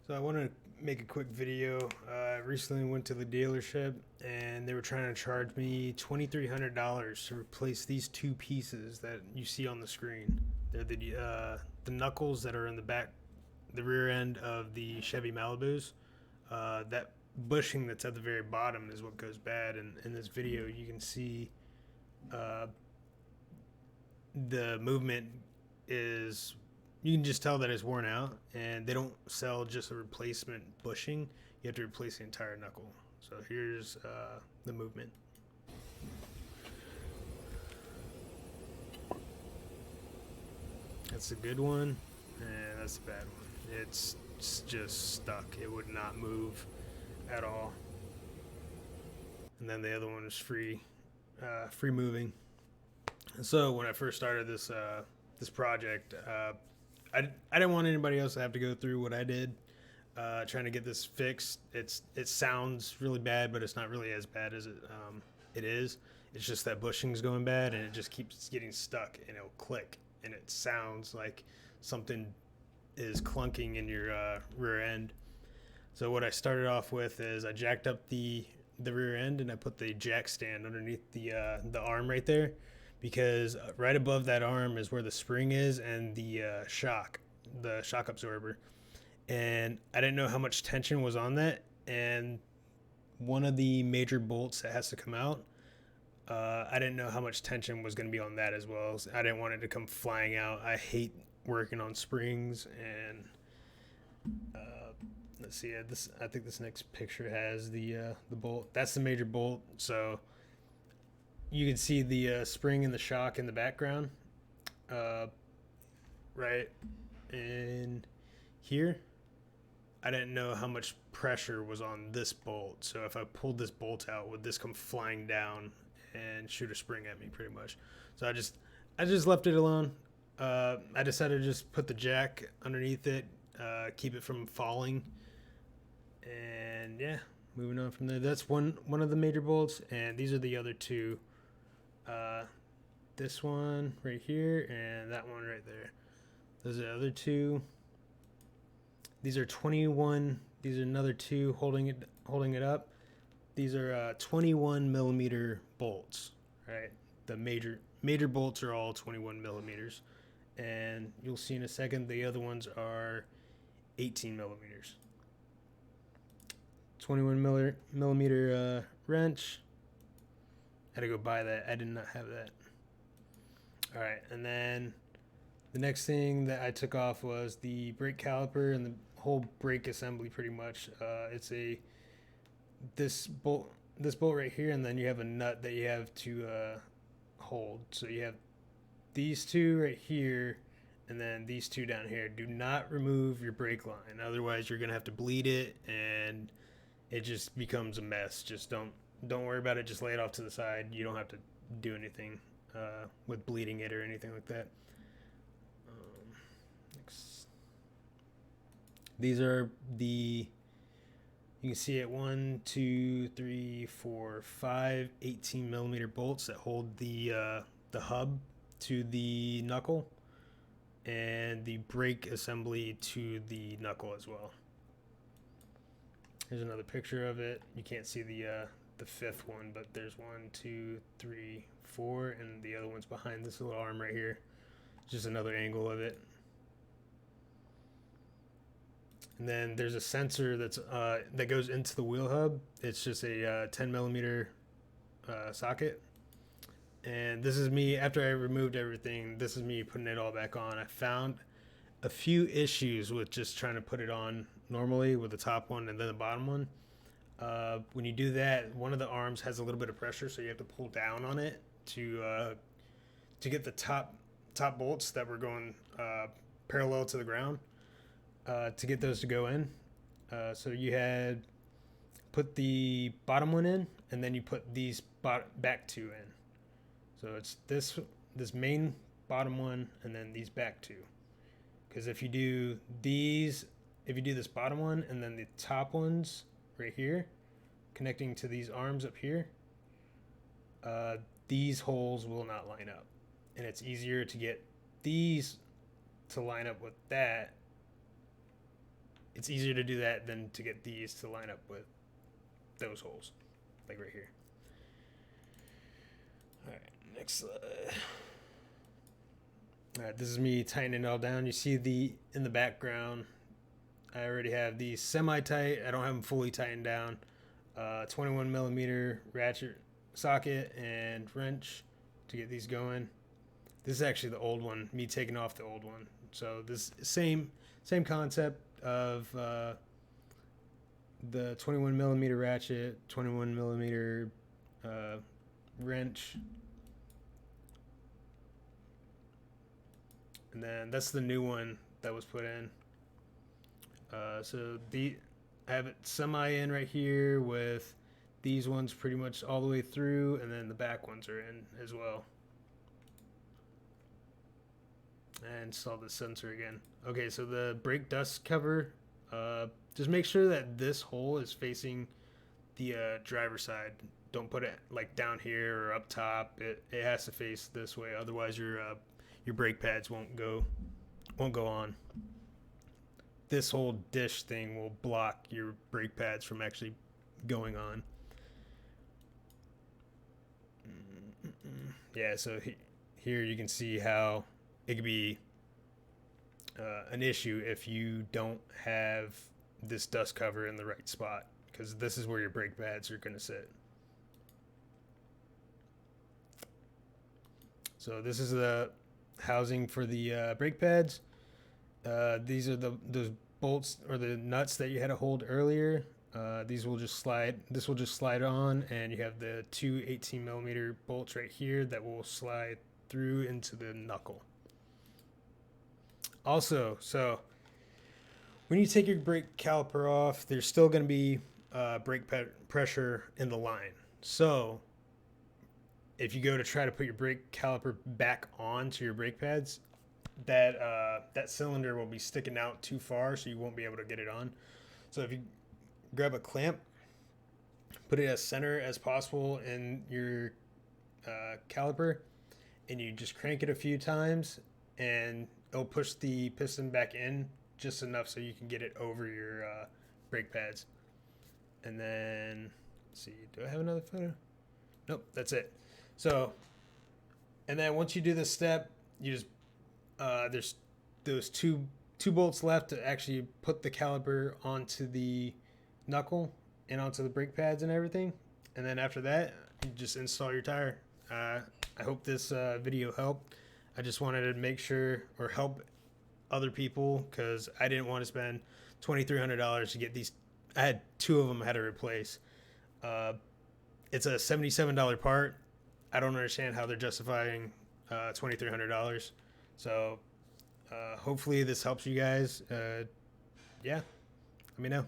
So I want to make a quick video. I recently went to the dealership and they were trying to charge me $2,300 to replace these two pieces that you see on the screen. They're the knuckles that are in the back, the rear end of the Chevy Malibus. That bushing that's at the very bottom is what goes bad. And in this video, you can see uh, the movement is, you can just tell that it's worn out, and they don't sell just a replacement bushing. You have to replace the entire knuckle. So here's the movement. That's a good one, and that's a bad one. It's just stuck. It would not move at all. And then the other one is free moving. So when I first started this project, I didn't want anybody else to have to go through what I did, trying to get this fixed. It sounds really bad, but it's not really as bad as it is. It's just that bushing's going bad, and it just keeps getting stuck, and it'll click, and it sounds like something is clunking in your rear end. So what I started off with is I jacked up the rear end, and I put the jack stand underneath the arm right there, because right above that arm is where the spring is and the shock absorber. And I didn't know how much tension was on that, and one of the major bolts that has to come out, I didn't know how much tension was going to be on that as well. I didn't want it to come flying out. I hate working on springs. And let's see, I think this next picture has the bolt. That's the major bolt. So you can see the spring and the shock in the background, right in here. I didn't know how much pressure was on this bolt, so if I pulled this bolt out, would this come flying down and shoot a spring at me, pretty much? So I just left it alone. I decided to just put the jack underneath it, keep it from falling, and yeah, moving on from there. That's one of the major bolts, and these are the other two. This one right here and that one right there. Those are the other two. These are 21. These are another two holding it up. These are 21 millimeter bolts, right? The major bolts are all 21 millimeters, and you'll see in a second the other ones are 18 millimeters. 21 millimeter wrench. Had to go buy that. I did not have that. All right, and then the next thing that I took off was the brake caliper and the whole brake assembly, pretty much. It's this bolt right here, and then you have a nut that you have to hold. So you have these two right here, and then these two down here. Do not remove your brake line, otherwise you're gonna have to bleed it, and it just becomes a mess. Just don't worry about it. Just lay it off to the side. You don't have to do anything with bleeding it or anything like that. These are you can see it, 1, 2, 3, 4, 5 18 millimeter bolts that hold the hub to the knuckle, and the brake assembly to the knuckle as well. Here's another picture of it. You can't see the fifth one, but there's 1, 2, 3, 4, and the other one's behind this little arm right here. Just another angle of it. And then there's a sensor that goes into the wheel hub. It's just a 10 millimeter socket. And this is me, after I removed everything, this is me putting it all back on. I found a few issues with just trying to put it on normally with the top one and then the bottom one. When you do that, one of the arms has a little bit of pressure, so you have to pull down on it to get the top bolts that were going parallel to the ground, to get those to go in. So you had put the bottom one in, and then you put these back two in. So it's this main bottom one, and then these back two. Because if you do this bottom one and then the top ones right here, connecting to these arms up here, these holes will not line up, and it's easier to get these to line up with that it's easier to do that than to get these to line up with those holes, like right here. All right, next slide. All right, this is me tightening it all down. You see in the background, I already have these semi-tight. I don't have them fully tightened down. 21 millimeter ratchet socket and wrench to get these going. This is actually the old one, me taking off the old one. So this same concept of the 21 millimeter ratchet, 21 millimeter wrench, and then that's the new one that was put in. So I have it semi in right here with these ones pretty much all the way through, and then the back ones are in as well. And install the sensor again. Okay, so the brake dust cover, just make sure that this hole is facing the driver's side. Don't put it like down here or up top. It has to face this way, otherwise your brake pads won't go on. This whole dish thing will block your brake pads from actually going on. Yeah, so here you can see how it could be an issue if you don't have this dust cover in the right spot, because this is where your brake pads are going to sit. So this is the housing for the brake pads. These are those bolts or the nuts that you had to hold earlier. This will just slide on, and you have the two 18 millimeter bolts right here that will slide through into the knuckle. Also, so when you take your brake caliper off, there's still going to be brake pressure in the line. So if you go to try to put your brake caliper back onto your brake pads, that cylinder will be sticking out too far, so you won't be able to get it on. So if you grab a clamp, put it as center as possible in your caliper, and you just crank it a few times, and it'll push the piston back in just enough so you can get it over your brake pads. And then, let's see, do I have another photo? Nope, that's it. So, and then once you do this step, you just there's those two bolts left to actually put the caliper onto the knuckle and onto the brake pads and everything. And then after that, you just install your tire. I hope this video helped. I just wanted to make sure or help other people, because I didn't want to spend $2,300 to get these. I had two of them I had to replace. It's a $77 part. I don't understand how they're justifying $2,300. So hopefully this helps you guys. Yeah, let me know.